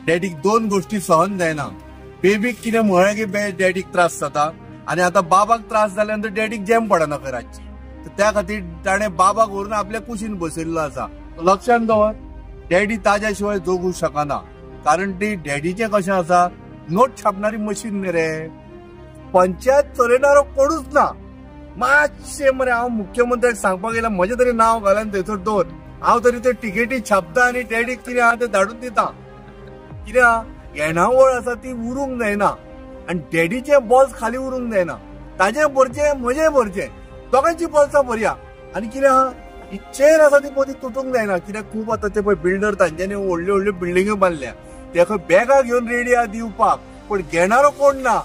डॅडीक दोन गोष्टी सहन जायना. बेबीक कितें म्हळें की डॅडीक त्रास जाता आनी आतां बाबाक त्रास जाल्यानंतर डॅडीक जेम पडना खंय रातची. त्या खातीर ताणें बाबाक व्हरून आपल्या कुशीन बसयल्लो आसा. लक्षांत दवर, डॅडी ताज्या शिवाय जगूंक शकना. कारण ती डॅडीचें कशें आसा, नोट छापणारी मशीन न्ही रे. पंचायत चलयणारो कोणूच ना. मातशें मरे हांव मुख्यमंत्र्याक सांगपाक गेल्यार म्हजें तरी नांव घालन थंयसर दवर. हांव तरी ते टिकेटी छापता आनी डॅडीक कितें आहा तें धाडून दिता. कित्याक येणावळ आसा ती उरूंक जायना आनी डॅडीचे बॉल्स खाली उरूंक जायना. ताजें भरचें म्हजें भरचें, दोगांची बॉल्सां भरया. आनी कितें आहा, ही चेर आसा ती मदीं तुटूंक जायना. कित्याक खूब आतां ते पळय बिल्डर तांच्यांनी व्हडल्यो व्हडल्यो बिल्डिंग्यो बांदल्या, ते खंय बॅगां घेवन रेडी आहा दिवपाक, पण घेणारो कोण ना.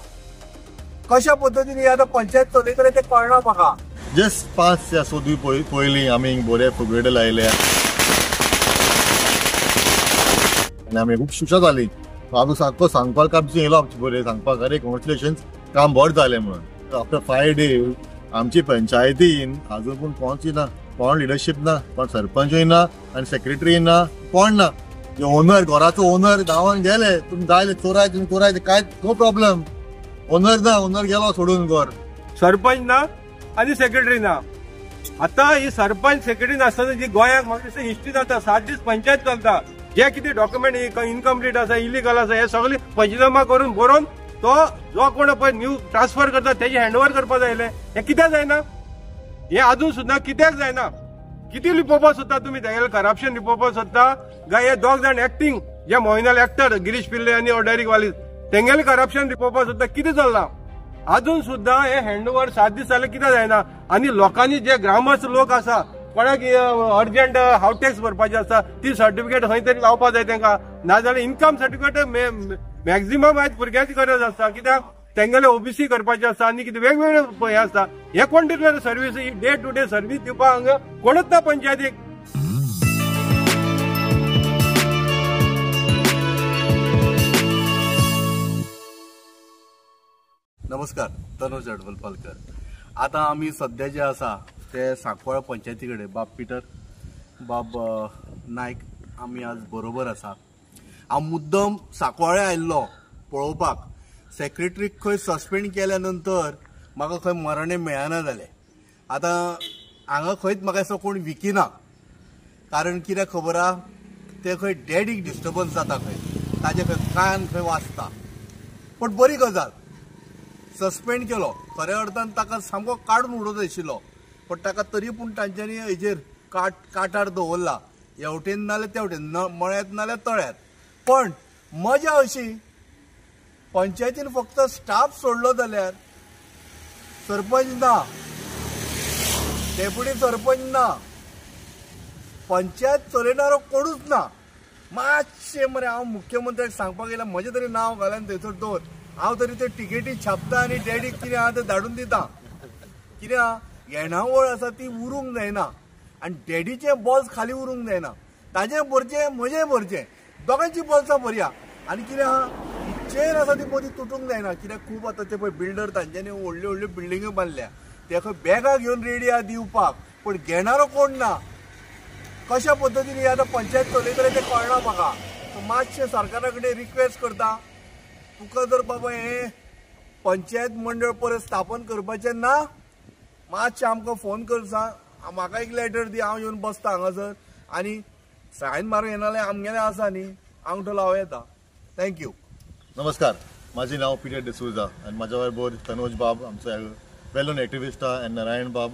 कशा पद्दतीन आतां पंचायत चलयतले तें कळना म्हाका. जस्ट 5 या 6 दीस पयलीं आमी बरे फुगड्यो लायल्या आनी आमी खूब सुशाद जालीं. हांव सारको सांगपाक आमची येयलो आमचे बरें सांगपाक, अरे कॉंग्रेच्युलेशन्स, काम बरें जालें म्हणून. आफ्टर 5 days आमची पंचायतीन आजून पूण कोणच ना, कोण लिडरशीप ना, कोण सरपंचूय ना आनी सेक्रेटरी ना, कोण ना. ओनर, घराचो ओनर धांवन गेले, तुमी जाय चोराय तुमी चोराय, कांय नो प्रॉब्लेम. ओनर ना, ओनर गेलो सोडून घर. सरपंच ना आनी सेक्रेटरी ना. आता ही सरपंच सेक्रेटरी नासतना जी गोंयाक म्हाका दिसता हिस्ट्री जाता, 7 दीस पंचायत चलता. जे कितें डॉक्युमेंट इनकम्प्लीट आसा, इलिगल आसा, हे सगळे पंचनामा करून बरोवन तो जो कोण पळय न्यू ट्रान्सफर करता तेजे हँडओव्हर करपाक जायले. हे कित्याक जायना? हे अजून सुद्धा कित्याक जायना? किती लिपोवपाक सोदता तुमी? तेगेलें करप्शन लिपोवपाक सोदता काय हे दोग जाण एक्टिंग जे मोहिनाल एक्टर गिरीश पिल्ले आनी ऑर्डरीक वाली तेंगेलें करप्शन लिपोवपाक सोदता? कितें चल्लां? अजून सुद्धा हे हँडओव्हर 7 दीस जाले कित्याक जायना? आनी लोकांनी जे ग्रामस्थ लोक आसा, कोणाक अर्जंट हावस टॅक्स भरपाचें आसा, ती सर्टिफिकेट खंय तरी लावपाक जाय तेंकां. नाजाल्यार इन्कम सर्टिफिकेट मॅक्झिमम आयज भुरग्यांची गरज आसता. कित्याक तेंगेले ओबीसी करपाचें आसता आनी कितें वेगवेगळे हे आसता. हे कोण दितले सर्वीस? ही डे टू डे सर्वीस दिवपाक हांगा कोणूच ना पंचायतीक. नमस्कार, तनुज अडवलपालकर. आता आमी सध्या जे आसा ते सांकवाळ पंचायती कडेन बाब पिटर, बाब नायक आमी आज बरोबर आसा. हांव मुद्दम सांकवाळे आयिल्लो पळोवपाक. सेक्रेटरीक खंय सस्पेंड केल्या नंतर म्हाका खंय मरणें मेळना जालें. आतां हांगा खंयच म्हाका असो कोण विकिना. कारण कित्याक खबर आहा, ते खंय डॅडीक डिस्टर्बन्स जाता, खंय ताजे खंय कान खंय वाजता. पण बरी गजाल, सस्पेंड केलो. खऱ्या अर्थान ताका सामको काडून उडोवंक आशिल्लो, पण ताका तरी पूण तांच्यांनी हेजेर काटार दवरला. हेवटेन नाल्यार तेवटेन, मळ्यात नाल्यार तळ्यात. पण मजा अशी, पंचायतीन फक्त स्टाफ सोडलो जाल्यार सरपंच ना, डेप्युटी सरपंच ना, पंचायत चलयणारो कोणूच ना. मातशें मरे हांव मुख्यमंत्र्याक सांगपाक गेल्यार म्हजें तरी नांव घालन थंयसर दवर. हांव तरी ते टिकेटी छापता आनी डॅडीक कितें आहा तें धाडून दिता. कित्याक येणावळ आसा ती उरूंक जायना आनी डॅडीचे बॉल्स खाली उरूंक जायना. ताजें भरचें म्हजें भरचें, दोगांची बॉल्सां भरया. आनी कितें आहा, ही चेर आसा ती मदीं तुटूंक जायना. कित्याक खूब आतां ते पळय बिल्डर तांच्यांनी व्हडल्यो व्हडल्यो बिल्डिंग्यो बांदल्या, ते खंय बॅगां घेवन रेडी आहा दिवपाक, पण घेणारो कोण ना. कशा पद्दतीन आतां पंचायत चलयतले तें कळना म्हाका. मातशें सरकारा कडेन रिक्वेस्ट करता, तुका जर बाबा हे पंचायत मंडळ परत स्थापन करपाचें ना, मातशें आमकां फोन कर, सांग म्हाका एक लेटर दी, हांव येवन बसता हांगासर आनी सायन मारूं येना जाल्यार आमगेलें आसा न्ही, आंगठो लाव येता. थँक्यू. नमस्कार, माझे नाव पीटर डिसूजा आनी म्हाज्या बरोबर तनोज बाब, आमचो वेल नोन एक्टिविस्ट आहा, आनी नारायण बाब,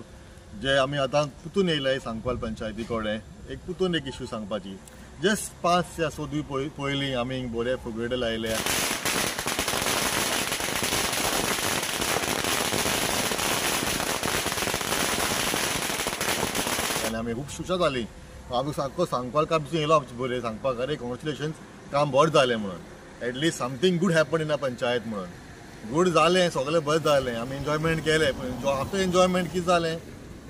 जे आमी आतां पुतून येयलाय सांकवाल पंचायती कडेन एक पुतून एक इश्यू सांगपाची. जस्ट 5 या 6 दीस पयलीं आमी बरे फुगड्यो लायल्या आनी आमी खूब सुशाद जालीं. हांव सारको सांगपाक आमची येयलो आमचे बरें सांगपाक, अरे कॉंग्रेच्युलेशन्स, काम बरें जालें म्हणून. At least something good happen in a panchayat म्हणून. गूड जालें, सगळें बरें जालें, आमी एन्जॉयमेंट केलें. पूण आफ्टर एन्जॉयमेंट कितें जालें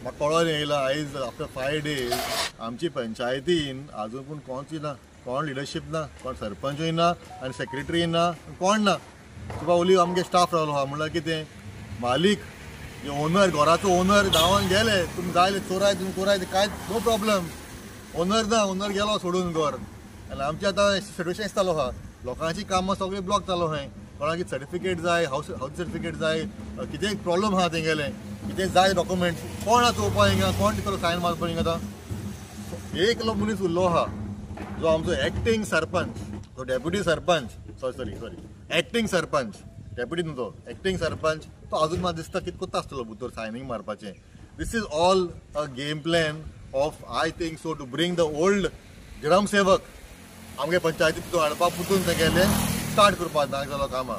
म्हाका कळोन येयला, आयज आफ्टर 5 days आमची पंचायतीन आजून पूण कोणच ना, कोण लिडरशीप ना, कोण सरपंचूय ना आनी सेक्रेटरी ना, कोण ना. तुका ओली आमगे स्टाफ रावलो आहा. म्हणल्यार कितें, मालीक ओनर, घराचो ओनर धांवन गेले, तुमी जाय चोराय तुमी चोराय, कांय नो प्रॉब्लेम. ओनर ना, ओनर गेलो सोडून घर. आनी आमचें आतां सिट्युएशन दिसतालो आहा, लोकांची कामां सगळी ब्लॉक जालो खंय कोणाक सर्टिफिकेट जाय हाऊस सर्टिफिकेट जाय कितें प्रॉब्लम आहा तेंगेले कितें जाय डॉक्युमेंट्स कोण चोवपा हिंगा कोण तितलो सायन मारपा हिंगा आतां एकलो मनीस उरलो आहा जो आमचो एक्टींग सरपंच तो deputy sarpanch sorry acting sarpanch deputy न्हू तो एक्टींग सरपंच तो अजून म्हाका दिसता कितें कोत्ता आसतलो भितर सायनींग मारपाचें this is all a game plan of I think so to bring the old gramsevak आमगे पंचायतीक तो हाडपा पुतून तेगेले स्टार्ट करपा जालो कामां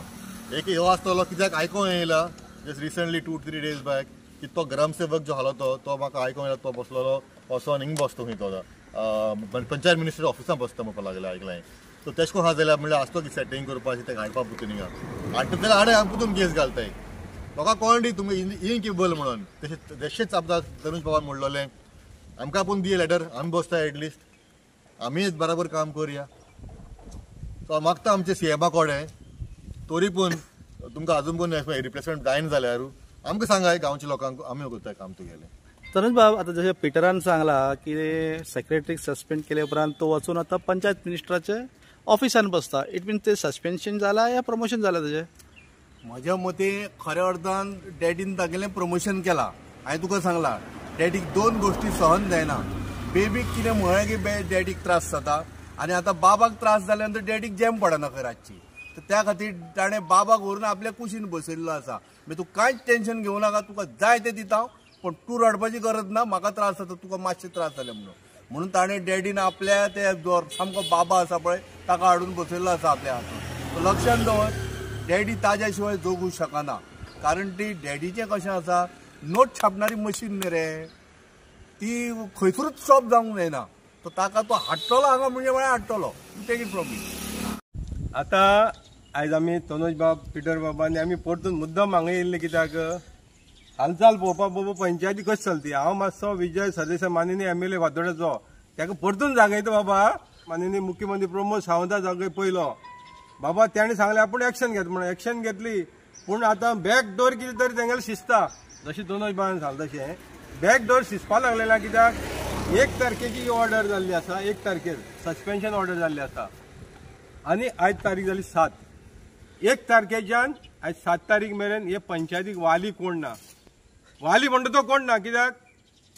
एक ह्यो आसतलो कित्याक आयकूंक येयला जस्ट रिसंटली 2-3 days बॅक की तो ग्रामसेवक जो आसलो तो म्हाका आयकूंक येयला तो बसलेलो वचोन हिंग बसतो खंय तो पंचायत मिनिस्टर ऑफिसान बसता म्हणपा लागले आयकलें तो तेश कोन आहा जाल्यार म्हणल्यार आसतो की सेटींग करपाचें तेका हाडपा पुतून हिंगा हाडटा जाल्यार हाडे पुतून केस घालताय लोकांक कळ्ळी तुमी इनकेबल म्हणून तशेंच आमदार तरुण पवार म्हणलोलें आमकां आपूण दिया लेटर आमी बसता एटलिस्ट आमी बराबर काम करुया सो मागता आमचे सीएमा कोडे तरी पूण तुमकां अजून पूण रिप्लेसमेंट जायना जाल्यार आमकां सांगाय गांवच्या लोकांक आमी करताय काम तुगेलें तरुण बाब आता जशें पिटरान सांगला की सेक्रेटरीक सस्पेंड केले उपरांत तो वचून आता पंचायत मिनिस्टराचे ऑफिसान बसता इट मीन ते सस्पेन्शन जाला या प्रमोशन जाला तेजें म्हज्या मते खऱ्या अर्थान डॅडीन तागेलें प्रमोशन केलां हांवें तुका सांगला डॅडीक 2 गोश्टी सहन जायना बेबीक कितें म्हळें की डॅडीक त्रास जाता आनी आतां बाबाक त्रास जाल्या नंतर डॅडीक जॅम पडना खंय रातची तर त्या खातीर ताणें बाबाक व्हरून आपल्या कुशीन बसयल्लो आसा मागीर तूं कांयच टेन्शन घेवं नाका तुका जाय तें दिता पण तूं रडपाची गरज ना म्हाका त्रास जाता तुका मातशे त्रास जाले म्हणून ताणें डॅडीन आपल्या ते सामको बाबा आसा पळय ताका हाडून बसयल्लो आसा आपल्या हातीन लक्षांत दवर डॅडी ताज्या शिवाय जगूंक शकना कारण ती डॅडीचें कशें आसा नोट छापणारी मशीन न्ही रे ती खंयसरूच स्टॉप जावंक जायना तो ताका तो हाडटलो हांगा म्हणजे म्हळ्यार हाडटलो तेजी प्रॉब्लेम आतां आयज आमी तनोज बाब पिटर बाबांनी आमी परतून मुद्दम हांगा येयल्ले कित्याक हालचाल पळोवपाक बाबा पंचायती कशी चलती हांव मातसो विजय सरदेसाय माननीय MLA वादोड्याचो ताका परतून जागयता बाबा माननीय मुख्यमंत्री प्रमोद सावंता जागय पयलो बाबा ताणें सांगलें आपूण एक्शन घेता म्हणून एक्शन घेतली पूण आतां बॅक डोर कितें तरी तेंगेलें शिजता जशें तनोज बाबान सांगलें तशें बॅक डोर शिजपा लागलेला कित्याक 1 तारखेची ऑर्डर जाल्ली आसा 1 तारखेर सस्पेन्शन ऑर्डर जाल्ली आसा आनी आयज तारीख जाली 7 1 तारखेच्यान आयज 7 तारीख मेरेन हे पंचायतीक वाली कोण ना वाली म्हणटा तो कोण ना कित्याक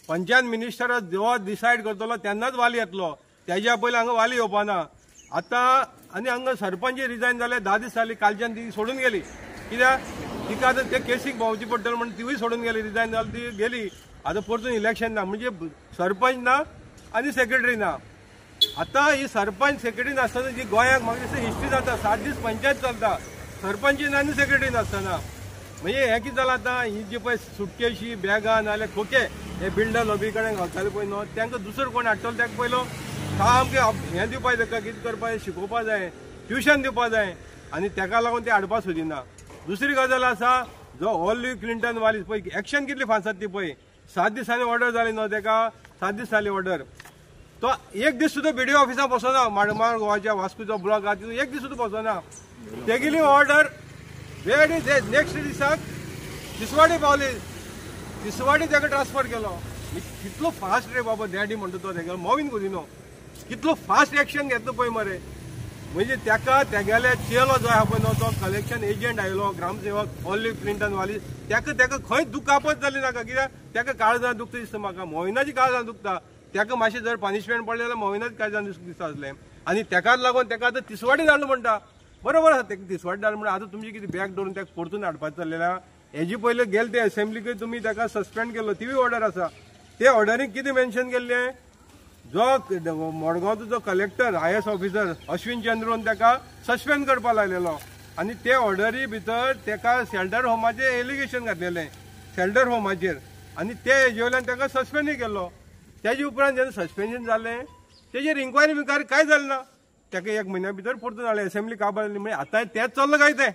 पंचायत मिनिस्टर जो डिसायड करतलो तेन्नाच वाली येतलो तेज्या पयलीं हांगा वाली येवपाना आतां आनी हांगा सरपंच रिजायन जाले 10 दीस जाली कालच्यान ती सोडून गेली कित्याक तिका आतां ते केसीक भोंवची पडटलें म्हणून तिवूय सोडून गेली रिजायन जाली ती गेली आतां परतून इलेक्शन ना म्हणजे सरपंच ना आनी सेक्रेटरी ना आतां ही सरपंच सेक्रेटरी नासतना जी गोंयाक म्हाका दिसता हिस्ट्री जाता 7 दीस पंचायत चलता सरपंच ना आनी सेक्रेटरी नासतना म्हणजे हें कितें जालां आतां ही जी पळय सुटकेशी बॅगां नाल्यार खोके हे बिल्डर लॉबी कडेन घालताले पळय न्हू तांकां दुसरो कोण हाडटलो ताका पयलो सामकें हें दिवपाक ताका कितें करपाक शिकोवपा जाय ट्युशन दिवपा जाय आनी ताका लागून ते हाडपा सोदिना दुसरी गजाल आसा जो ऑलिव्ह क्लिंटन वाली पळय एक्शन कितली फास्ट ती पळय 7 दिसांनी ऑर्डर जाली न्हू ताका 7 दीस जाली ऑर्डर तो 1 दीस सुद्दां BDO ऑफिसान बसना माडमार गोवाच्या वास्कोचो ब्लॉक आहा तितून 1 दीस सुद्दां बसना तेगेली ऑर्डर वेळी नेक्स्ट दिसाक तिसवाडी पावली तिसवाडी ताका ट्रान्सफर केलो कितलो फास्ट रे बाबा डॅडी म्हणटा तो ताका मोवीन करिनो कितलो फास्ट एक्शन घेतलो पळय मरे म्हणजे ताका तेगेले चेलो जो आहा पळय न्हू तो कलेक्शन एजंट आयलो ग्रामसेवक ऑलिव्ह क्लिंटन वाली ताका खंय दुखापत जाली नाका कित्याक ताका काळजां दुखता दिसता म्हाका मोविनाची काळजां दुखता ताका मातशें जर पनिशमेंट पडलें जाल्यार मोविनाच काळजां दिसता आसलें आनी ताकाच लागून ताका आतां तिसवाडी धाडलो म्हणटा बरोबर आसा ताका तिसवाडी धाडलो म्हणून आतां तुमची कितें बॅग धरून ताका परतून हाडपाचें चल्लेलें हेजी पयलीं गेले ते असेंब्लीकय तुमी ताका सस्पेंड केलो तिवूय ऑर्डर आसा ते ऑर्डरीक कितें मेन्शन केल्लें जो मडगांवचो जो कलेक्टर IAS ऑफिसर अश्विन चंद्रोन ताका सस्पेंड करपा लायलेलो आनी ते ऑर्डरी भितर ताका शेल्टर होमाचेर एलिगेशन घातलेलें शेल्टर होमाचेर आनी ते हेजे वयल्यान ताका सस्पेंडूय केलो तेजे उपरांत जेन्ना सस्पेन्शन जालें तेजेर इन्क्वायरी बिन्क्वायरी कांय जालें ना ताका 1 म्हयन्या भितर परतून हाडलें असेंब्ली काबार म्हणजे आतां तेंच चल्लां काय तें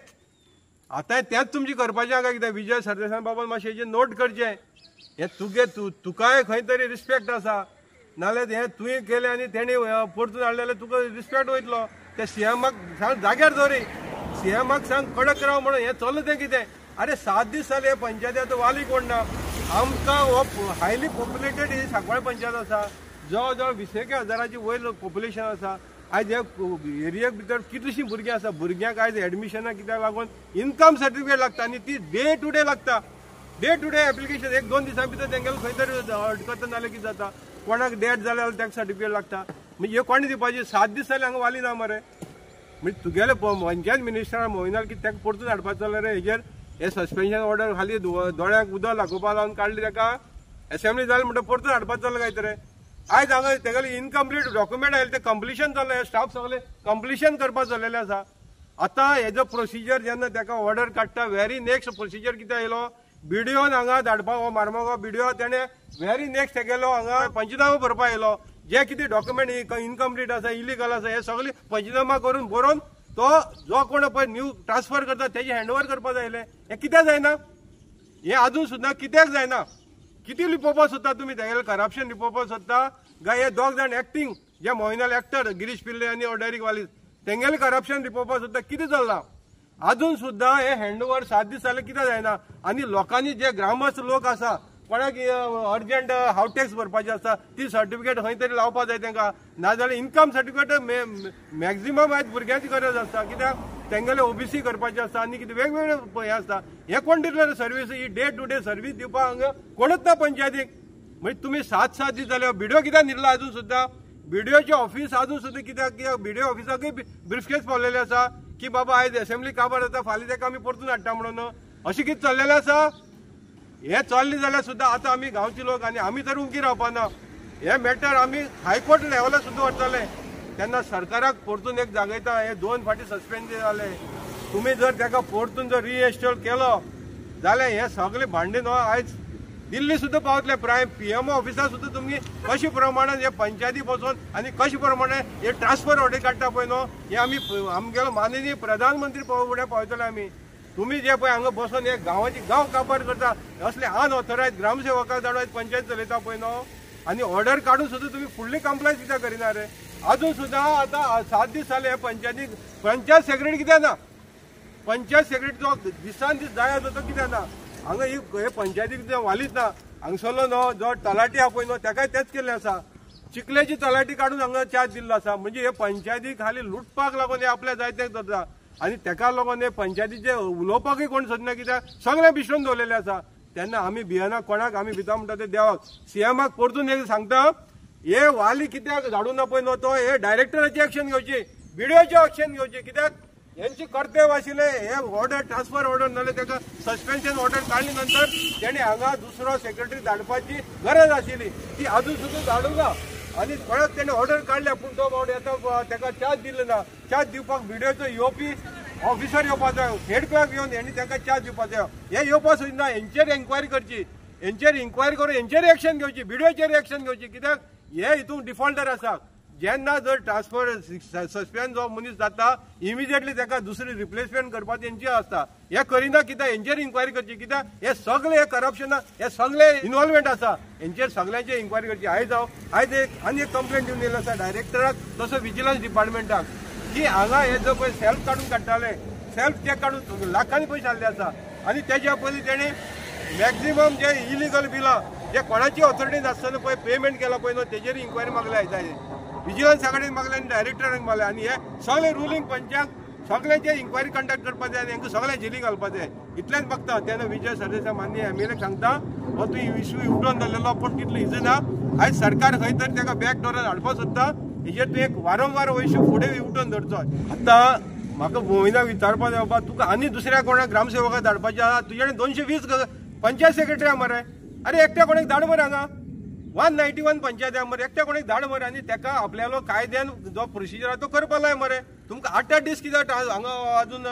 आतां तेंच तुमचें करपाचें आहा काय कितें विजय सरदेसाय बाबा मातशें हेजेर नोट करचें हें तुकाय खंय तरी रिस्पेक्ट आसा नाल्यार हें तुवें केलें आनी तेणी परतून हाडलें जाल्यार तुका रिस्पेक्ट वयतलो त्या सीएमाक सांग जाग्यार दवरी सीएमाक सांग कडक राव म्हणून हें चल्लां तें कितें अरे 7 दीस जाले पंचायती आतां वाली कोण ना आमकां हो हायली पॉप्युलेटेड ही सांकवाळ पंचायत आसा जवळ जवळ 20,000 वयर पॉप्युलेशन आसा आज हे एरियाक भितर कितलीशीं भुरगीं आसा, भुरग्यांक आज एडमिशनाक कित्याक लागून इन्कम सर्टिफिकेट लागता आनी ती डे टू डे लागता. डे टू डे एप्लिकेशन 1-2 दिसां भितर तेंगेलो खंय तरी अडकता नाल्यार कितें जाता, कोणाक डेट जाल्यार ताका सर्टिफिकेट लागता. म्हणजे हे कोणी दिवपाची? 7 दीस जाले हांगा वाली ना मरे. म्हणजे तुगेले पंचायत मिनिस्टर मोहिनाल की ताका परतून हाडपाचो जाल्यार हेजेर हे सस्पेन्शन ऑर्डर खाली दोळ्यांक उदक लागोवपा लावन काडली, ताका असेंब्ली जाली म्हणटा परतून हाडपाचो जाल्यार काय तरी. आयज हांगा तेगेले इनकम्प्लीट डॉक्युमेंट आयले ते कंप्लिशन जालें, हे स्टाफ सगळे कंप्लिशन करपाक चल्लेले आसा. आतां हेजो प्रोसिजर जेन्ना ताका ऑर्डर काडटा, व्हेरी नेक्स्ट प्रोसिजर कितें आयलो, बीडीओन हांगा धाडपाक, हो मार्मगांव बीडीओ तेणे व्हेरी नेक्स्ट तेगेलो हांगा पंचनामा भरपा आयलो. जे कितें डॉक्युमेंट इनकम्प्लीट आसा, इलिगल आसा, हे सगळे पंचनामा करून बरोवन तो जो कोण पळय न्यू ट्रान्सफर करता तेजे हँडओव्हर करपाक जायले. हे कित्याक जायना? हे अजून सुद्दां कित्याक जायना? किती लिपोवपाक सोदता तुमी? तेगेलें करप्शन लिपोवपाक सोदता काय हे 2 जाण एक्टींग जे मोहिनाल एक्टर गिरीश पिल्ले आनी ऑर्डरीक वालीस तेंगेलें करप्शन लिपोवपाक सोदता? कितें चल्लां? अजून सुद्दां हे हँडओव्हर 7 दीस जाले कित्याक जायना? आनी लोकांनी जे ग्रामस्थ लोक आसा, कोणाक अर्जंट हावस टॅक्स भरपाचें आसा, ती सर्टिफिकेट खंय तरी लावपाक जाय तेंकां. नाजाल्यार इन्कम सर्टिफिकेट मॅक्झिमम आयज भुरग्यांची गरज आसता, कित्याक तेंगेले ओबीसी करपाचें आसता आनी कितें वेगवेगळे हे आसता. हे कोण दितले सर्वीस? ही डे टू डे सर्वीस दिवपाक हांगा कोणूच ना पंचायतीक. म्हणजे तुमी 7 दीस जाले, बीडीओ कित्याक न्हिदला अजून सुद्दां? बीडीओचें ऑफीस अजून सुद्दां कित्याक बीडीओ ऑफिसाकूय ब्रीफकेस पावलेले आसा की बाबा आयज असेंब्ली काबार जाता, फाल्यां ताका आमी परतून हाडटा म्हणून. अशें कितें चल्लेलें आसा? हे चल्लें जाल्यार सुद्दां आतां आमी गांवचे लोक आनी आमी तर उगी रावपाना. हे मॅटर आमी हायकोर्ट लेवलार सुद्दां व्हरतले. तेन्ना सरकाराक परतून एक जागयता, हे 2 फावटी सस्पेंड जाले. तुमी जर ताका परतून जर रिइन्स्टॉल केलो जाल्यार हे सगळे भांडे न्हू आयज दिल्ली सुद्दां पावतले. प्रायम पीएमओ ऑफिसार सुद्दां तुमी कशे प्रमाणान हे पंचायती बसून आनी कशे प्रमाणे हे ट्रान्सफर ऑर्डर काडटा पळय न्हू, हे आमी आमगेलो माननीय प्रधानमंत्री फुडें पावतले आमी. तुम्ही जे पळय हांगा बसून हे गांवाची गांव काबार करता, असले अनऑथरायज ग्रामसेवकाक धाडून पंचायत चलयता पळय न्हू, आनी ऑर्डर काडून सुद्दां तुमी फुडली कंप्लायन्स कित्याक करिना रे? अजून सुद्दां आतां 7 दीस जाले हे पंचायतीक पंचायत सेक्रेटरी कित्याक ना? पंचायत सेक्रेटरी जो दिसान दीस जाय तो कित्याक ना? हांगा हे पंचायतीक वालीच ना. हांगसरलो न्हू जो तलाटी आहा पळय न्हू ताकाय तेच केल्लें आसा. चिखलेची तलाटी काडून हांगा चार्ज दिल्लो आसा. म्हणजे हे पंचायतीक खाली लुटपाक लागून हे आपल्या जाय तें करता आनी ताका लागून हे पंचायतीचे उलोवपाकूय कोण सोदना, कित्याक सगळें भिशून दवरलेलें आसा. तेन्ना आमी भियना, कोणाक आमी भिता म्हणटा ते देवाक. सीएमाक परतून एक सांगता, हे वाली कित्याक धाडून ना पळय न्हू, तो हे डायरेक्टराची एक्शन घेवची, बीडीओची एक्शन घेवची. कित्याक यांची कर्तव्य आशिल्ले हे ऑर्डर ट्रान्सफर ऑर्डर नाल्यार ताका सस्पेन्शन ऑर्डर काडली नंतर तेणे हांगा दुसरो सेक्रेटरी धाडपाची गरज आशिल्ली, ती अजून सुद्दां धाडूंक ना. आनी परत तेणे ऑर्डर काडल्या पूण तो बावडो येता ताका चार्ज दिलो ना. चार्ज दिवपाक बीडीओचो येवपी ऑफिसर येवपाक जाय, हेड क्लर्क येवन हेणी ताका चार्ज दिवपाक जाय. हे येवपाक सोदिना. हेंचेर एन्क्वायरी करची, हेंचेर इन्क्वायरी करून हेंचेर एक्शन घेवची, बीडीओचेर एक्शन घेवची. कित्याक हे हितून डिफॉल्टर आसा. जेन्ना जर ट्रान्सफर सस्पेंड जो मनीस जाता इमिजिएटली ताका दुसरी रिप्लेसमेंट करपाक तेंची आसता. हे करिना. कित्याक हेंचेर इन्क्वायरी करची, कित्याक हे सगळे हे करप्शनाक हे सगळे इन्वॉल्वमेंट आसा. हेंचेर सगळ्यांचेर इन्क्वायरी करची. आयज एक कंप्लेंट दिवन येयलो आसा डायरेक्टराक तसो विजिलन्स डिपार्टमेंटाक की हांगा हे जो पळय सेल्फ काडून काडटाले, सेल्फ चेक काडून लाखांनी पयशे हाडले आसा. आनी तेज्या पयलीं तेणी मॅक्झिमम जे इलिगल बिलां जे कोणाची ऑथॉरिटी नासतना पळय पेमेंट केला पळय न्हू तेजेर इन्क्वायरी मागल्या जाय. विजिलन्स कडेन मागले आनी डायरेक्टराक मागले. आनी हे सगळे रुलींग पंचाक सगळ्यांचे इन्क्वायरी कंडक्ट करपाक जाय आनी हांकां सगळ्या जेली घालपाक जाय. इतलेंच बघता. तेन्ना विजय सरदेसाय माननीय एमएलए सांगता हो तूं इश्यू उठोवन दवरलेलो पूण तितलो इजी ना. आयज सरकार खंय तरी ताका बॅक डोरान हाडपाक सोदता. हेजेर तूं एक वारंवार हो इश्यू फुडें उठोवन धरचो. आतां म्हाका मोहिना विचारपाक जाय बाबा तुका आनी दुसऱ्या कोणाक ग्रामसेवकाक धाडपाचें आसा, तुजे कडेन 220 पंचायत सेक्रेटरी आहा मरे. अरे एकट्या कोणाक धाड मरे. हांगा 191 पंचायती आहा मरे. एकट्या कोणाक धाड मरे. आनी ताका आपल्यालो कायद्यान जो प्रोसिजर आहा तो करपाक लाय मरे. तुमकां 8 दीस कित्याक हांगा अजून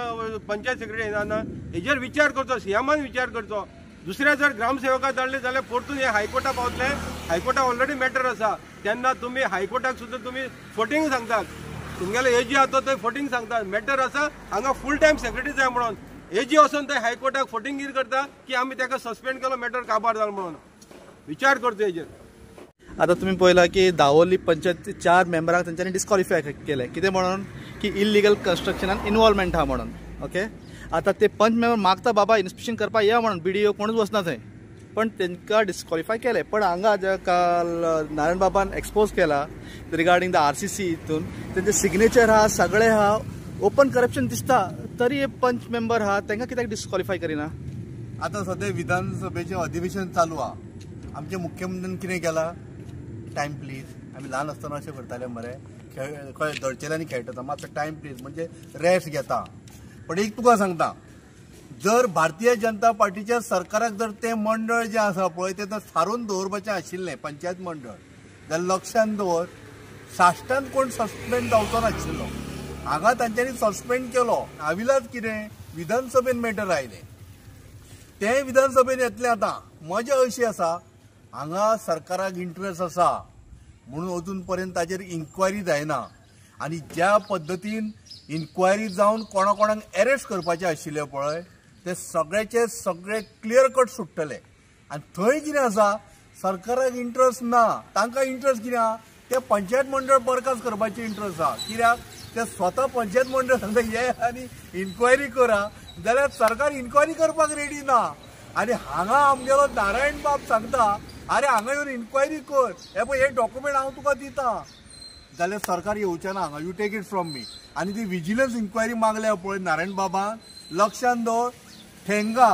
पंचायत सेक्रेटरी येना? हेजेर विचार करचो, सीएमान विचार करचो. दुसऱ्या जर ग्रामसेवकाक धाडले जाल्यार परतून हे हायकोर्टाक पावतले. हायकोर्टाक ऑलरेडी मॅटर आसा. तेन्ना तुमी हायकोर्टाक सुद्दां तुमी फटींग सांगतात. तुमगेलो एजी आहा तो फटींग सांगतात. मॅटर आसा हांगा फूल टायम सेक्रेटरी जाय म्हणून. एजी वचून थंय हायकोर्टाक फटींगीर करता की आमी ताका सस्पेंड केलो मॅटर काबार जालो म्हणून. विचार करचो हेजेर. आता तुम्ही पळयला की दावोली पंचायत 4 मेंबरांक तेंच्यांनी डिस्क्वॉलिफाय केले. कितें म्हणून की इलिगल कन्स्ट्रक्शनान इन्वॉल्वमेंट आहा म्हणून. ओके. आता ते पंच मेंबर मागता बाबा इन्स्पेक्शन करपाक या म्हणून. बीडीओ कोणूच वचना थंय. पण तांकां डिस्क्वॉलिफाय केले. पण हांगा जे काल नारायण बाबान एक्सपोज केला रिगार्डिंग द RCC हितून तेंचे सिग्नेचर हा सगळे हा ओपन करप्शन दिसता, तरी पंच मेंबर हा तांकां कित्याक डिस्क्वॉलिफाय करिना? आता सध्या विधानसभेचे अधिवेशन चालू हा. आमचे मुख्यमंत्र्यान कितें केला? Time please. आमी ल्हान आसतना अशें करताले मरे, खंय धडचेल्यांनी खेळटा मातसो टायम प्लीज म्हणजे रेस्ट घेता. पण एक तुका सांगता, जर भारतीय जनता पार्टीच्या सरकाराक जर ते मंडळ जे आसा पळय ते जर सारून दवरपाचें आशिल्लें पंचायत मंडळ, जाल्यार लक्षांत दवर साश्टान कोण सस्पेंड जावचो नाशिल्लो. हांगा तांच्यांनी सस्पेंड केलो. आविलाज कितें? विधानसभेन मॅटर आयले. ते विधानसभेन येतले. आतां मजा अशी आसा, हांगा सरकाराक इंट्रस्ट आसा म्हणून अजून पर्यंत ताचेर इन्क्वायरी जायना. आनी ज्या पद्दतीन इन्क्वायरी जावन कोणाक अरेस्ट करपाचें आशिल्लें पळय ते सगळ्याचे सगळे क्लियर कट सुट्टले. आनी थंय कितें आसा, सरकाराक इंट्रस्ट ना. तांकां इंट्रस्ट कितें आहा? ते पंचायत मंडळ बरखास्त करपाची इंट्रस्ट आहा. कित्याक ते स्वता पंचायत मंडळ सांगता ये आनी इन्क्वायरी करा, जाल्यार सरकार इन्क्वायरी करपाक रेडी ना. आनी हांगा आमगेलो नारायण बाब सांगता अरे हांगा येवन इन्क्वायरी कर, हे पळय हे डॉक्युमेंट हांव तुका दिता, जाल्यार सरकार येवचें ना हांगा. You take it from me. आनी ती विजिलन्स इन्क्वायरी मागल्या पळय नारायण बाबान, लक्षांत दवर ठेंगा